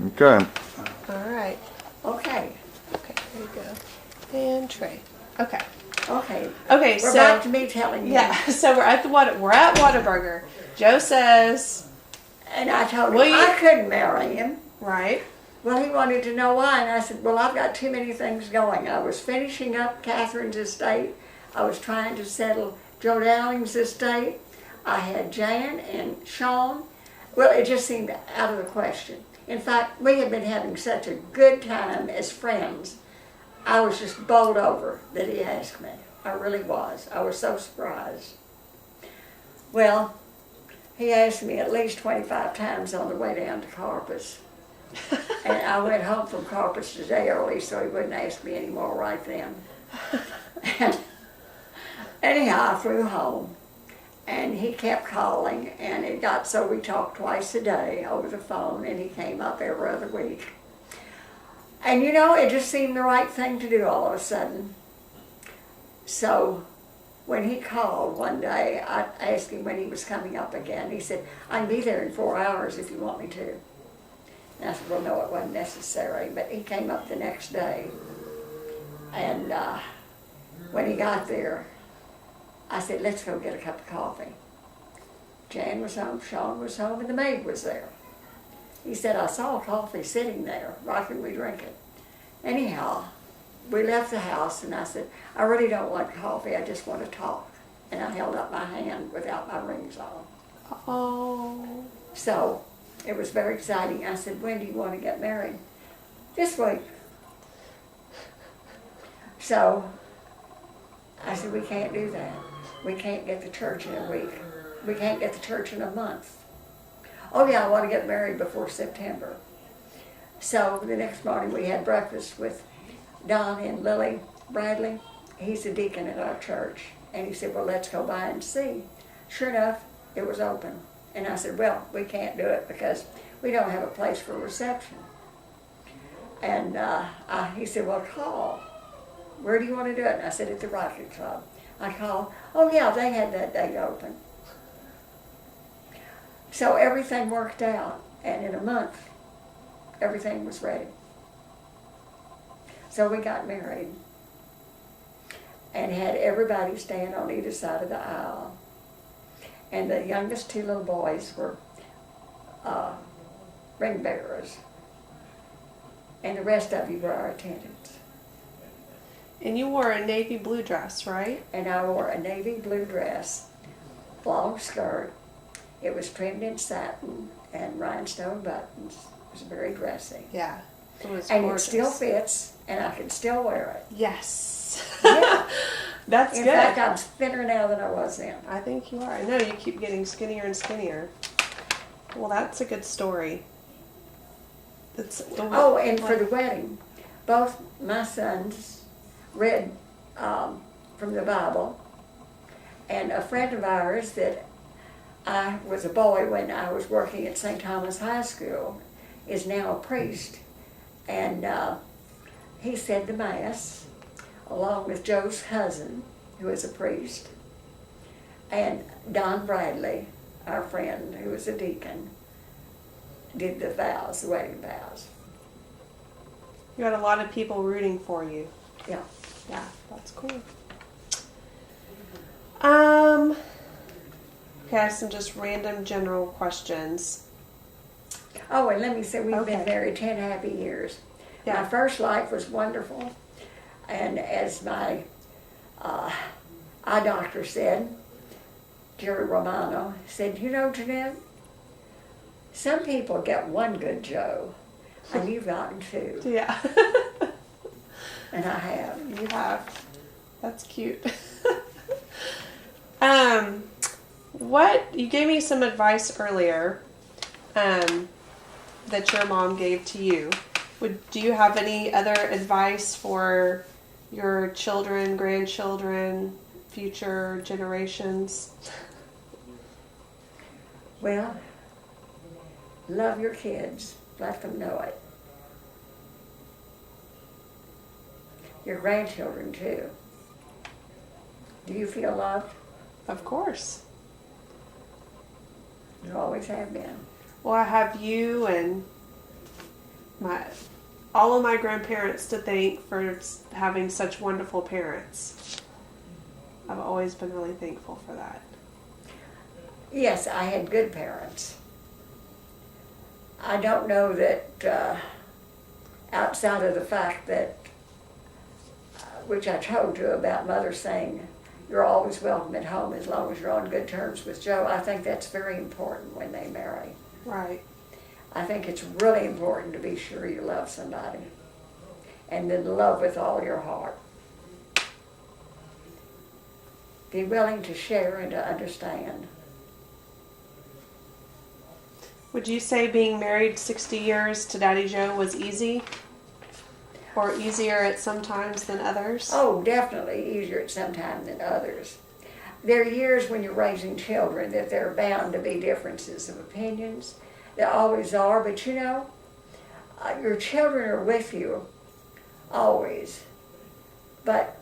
Okay. All right. Okay. Okay, there you go. And Trey. Okay. Okay. Okay, We're so back to me telling you. yeah, so we're at Whataburger. Joe says, And I told him Will you- I couldn't marry him. right? Well, he wanted to know why, and I said, well, I've got too many things going. I was finishing up Catherine's estate. I was trying to settle Joe Dowling's estate. I had Jan and Sean. Well, it just seemed out of the question. In fact, we had been having such a good time as friends. I was just bowled over that he asked me. I really was. I was so surprised. Well, he asked me at least 25 times on the way down to Corpus. And I went home from Corpus today early so he wouldn't ask me anymore right then. And anyhow, I flew home. And he kept calling, and it got so we talked twice a day over the phone, and he came up every other week. And you know, it just seemed the right thing to do all of a sudden. So when he called one day, I asked him when he was coming up again. He said, I can be there in 4 hours if you want me to. And I said, well, no, it wasn't necessary. But he came up the next day. And when he got there, I said, let's go get a cup of coffee. Jan was home, Sean was home, and the maid was there. He said, I saw coffee sitting there. Why couldn't we drink it? Anyhow, we left the house, and I said, I really don't want coffee, I just want to talk. And I held up my hand without my rings on. Oh. So it was very exciting. I said, when do you want to get married? This week. So I said, we can't do that. We can't get the church in a week. We can't get the church in a month. Oh yeah, I want to get married before September. So the next morning we had breakfast with Don and Lily Bradley. He's a deacon at our church. And he said, well, let's go by and see. Sure enough, it was open. And I said, well, we can't do it because we don't have a place for a reception. And he said, well, call. Where do you want to do it? And I said, at the Rocket Club. I called, oh yeah, they had that date open. So everything worked out, and in a month, everything was ready. So we got married and had everybody stand on either side of the aisle. And the youngest two little boys were ring bearers, and the rest of you were our attendants. And you wore a navy blue dress, right? And I wore a navy blue dress, long skirt. It was trimmed in satin and rhinestone buttons. It was very dressy. Yeah. It was And gorgeous. it still fits, and I can still wear it. Yes. Yeah. That's In good. fact, I'm thinner now than I was then. I think you are. I know you keep getting skinnier and skinnier. Well, that's a good story. Oh, and for the wedding, both my sons read from the Bible, and a friend of ours that I was a boy when I was working at St. Thomas High School is now a priest, and he said the Mass along with Joe's cousin, who is a priest, and Don Bradley, our friend, who was a deacon, did the vows, the wedding vows. You had a lot of people rooting for you. Yeah. Yeah, that's cool. Okay, I have some just random general questions. Oh, and let me say, we've Okay. been married 10 happy years. Yeah. My first life was wonderful, and as my eye doctor said, Jerry Romano, said, you know, Jeanette, some people get one good Joe, and you've gotten two, Yeah. and I have. You have. That's cute. What you gave me some advice earlier, that your mom gave to you. Do you have any other advice for your children, grandchildren, future generations? Well, love your kids. Let them know it. Your grandchildren, too. Do you feel loved? Of course. You always have been. Well, I have you, and all of my grandparents to thank for having such wonderful parents. I've always been really thankful for that. Yes, I had good parents. I don't know that outside of the fact that, which I told you about Mother saying, you're always welcome at home as long as you're on good terms with Joe, I think that's very important when they marry. Right. I think it's really important to be sure you love somebody and then love with all your heart. Be willing to share and to understand. Would you say being married 60 years to Daddy Joe was easy? Or easier at some times than others? Oh, definitely easier at some time than others. There are years when you're raising children that there are bound to be differences of opinions. There always are, but you know, your children are with you always. But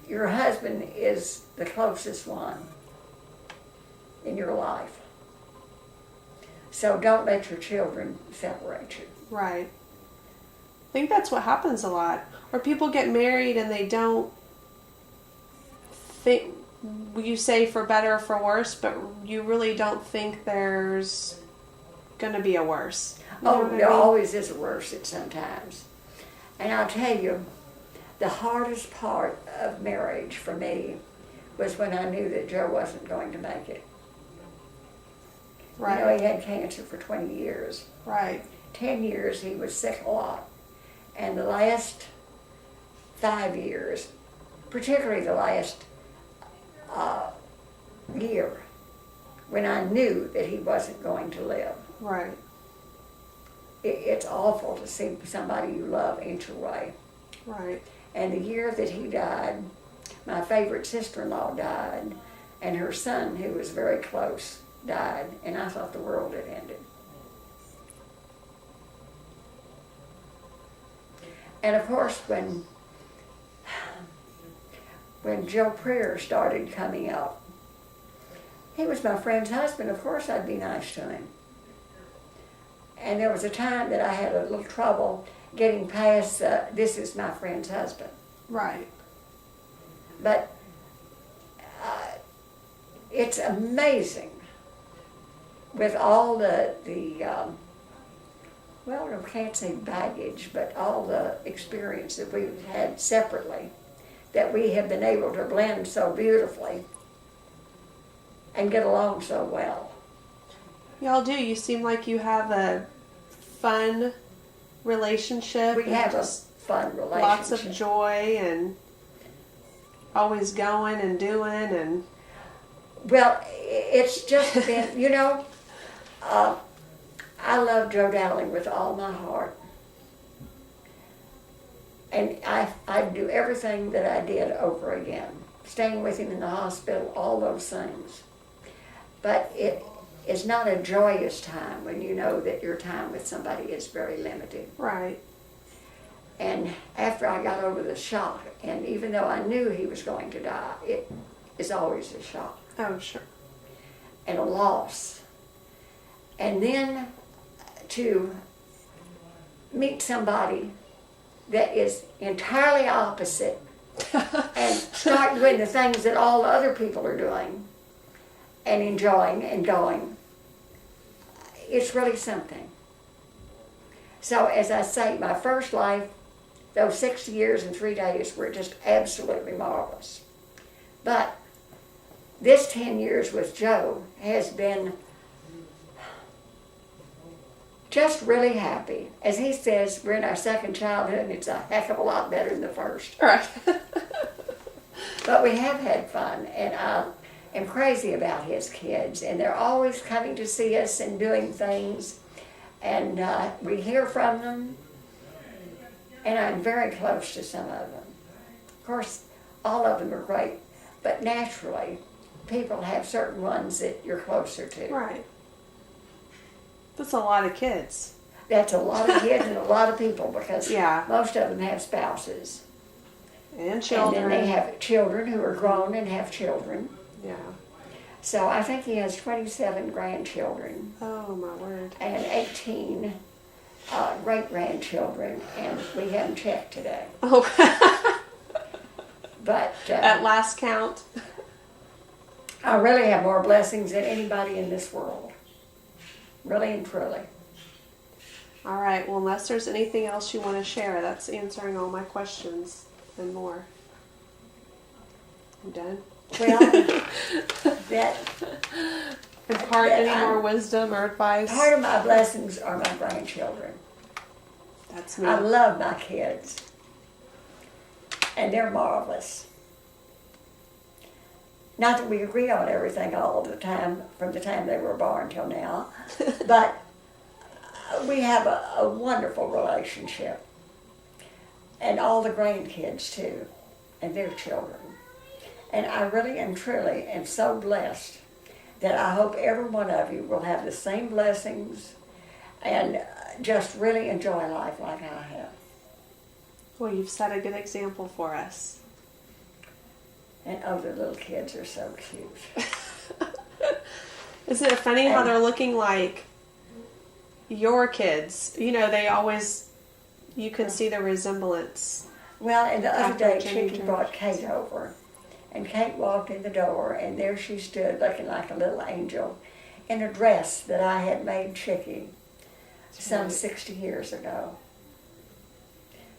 your husband is the closest one in your life. So don't let your children separate you. Right. I think that's what happens a lot. Or people get married and they don't think, you say for better or for worse, but you really don't think there's going to be a worse. You know what I There mean? always is a worse at sometimes. And I'll tell you, the hardest part of marriage for me was when I knew that Joe wasn't going to make it. Right. You know, he had cancer for 20 years. Right. 10 years he was sick a lot. And the last 5 years, particularly the last year, when I knew that he wasn't going to live. Right. It's awful to see somebody you love inch away. Right. And the year that he died, my favorite sister-in-law died, and her son, who was very close, died, and I thought the world had ended. And of course, when Joe Prior started coming up, he was my friend's husband. Of course I'd be nice to him. And there was a time that I had a little trouble getting past, this is my friend's husband. Right. But it's amazing with all the well, I can't say baggage, but all the experience that we've had separately, that we have been able to blend so beautifully and get along so well. Y'all do. You seem like you have a fun relationship. We and have a just fun relationship. lots of joy and always going and doing and... Well, it's just been, you know, I love Joe Dowling with all my heart. And I'd do everything that I did over again. Staying with him in the hospital, all those things. But it is not a joyous time when you know that your time with somebody is very limited. Right. And after I got over the shock, and even though I knew he was going to die, it is always a shock. Oh, sure. And a loss. And then to meet somebody that is entirely opposite and start doing the things that all the other people are doing and enjoying and going, it's really something. So as I say, my first life, those 6 years and 3 days were just absolutely marvelous. But this 10 years with Joe has been just really happy. As he says, we're in our second childhood and it's a heck of a lot better than the first. Right. But we have had fun, and I am crazy about his kids, and they're always coming to see us and doing things, and we hear from them, and I'm very close to some of them. Of course, all of them are great, but naturally, people have certain ones that you're closer to. Right. That's a lot of kids. That's a lot of kids and a lot of people, because Yeah. most of them have spouses. And children. And then they have children who are grown and have children. Yeah. So I think he has 27 grandchildren Oh, my word. and 18 great-grandchildren, and we haven't checked today. Oh, But at last count. I really have more blessings than anybody in this world. Really and truly. All right. Well, unless there's anything else you want to share, that's answering all my questions and more. I'm done. Well, that Impart any more wisdom or advice? part of my blessings are my grandchildren. That's me. I love my kids. And they're marvelous. Not that we agree on everything all the time, from the time they were born till now, but we have a wonderful relationship. And all the grandkids too, and their children. And I really and truly am so blessed that I hope every one of you will have the same blessings and just really enjoy life like I have. Well, you've set a good example for us. And other little kids are so cute. Isn't it funny how they're looking like your kids? You know, they always, you can see the resemblance. Well, and the other day, Jenny Chicky George. brought Kate over. And Kate walked in the door, and there she stood looking like a little angel in a dress that I had made Chicky some 60 years ago.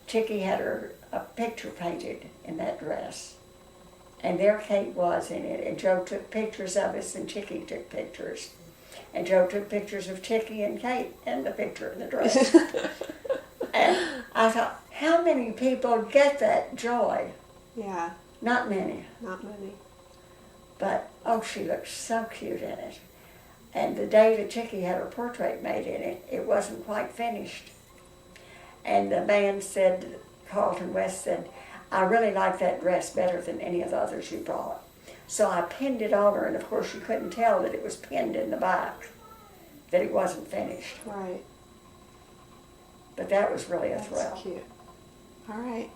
Chicky had a picture painted in that dress. And there Kate was in it, and Joe took pictures of us, and Chicky took pictures. And Joe took pictures of Chicky and Kate and the picture in the dress. And I thought, how many people get that joy? Yeah, Not many. not many. But, oh, she looked so cute in it. And the day that Chicky had her portrait made in it, it wasn't quite finished. And the man said, Carlton West said, I really like that dress better than any of the others you brought. So I pinned it on her, and of course you couldn't tell that it was pinned in the back, that it wasn't finished. Right. But that was really a That's thrill. cute. All right.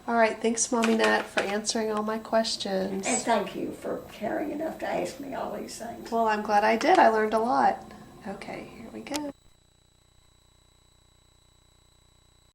All right. Thanks, Momnet, for answering all my questions. And thank you for caring enough to ask me all these things. Well, I'm glad I did. I learned a lot. Okay, here we go.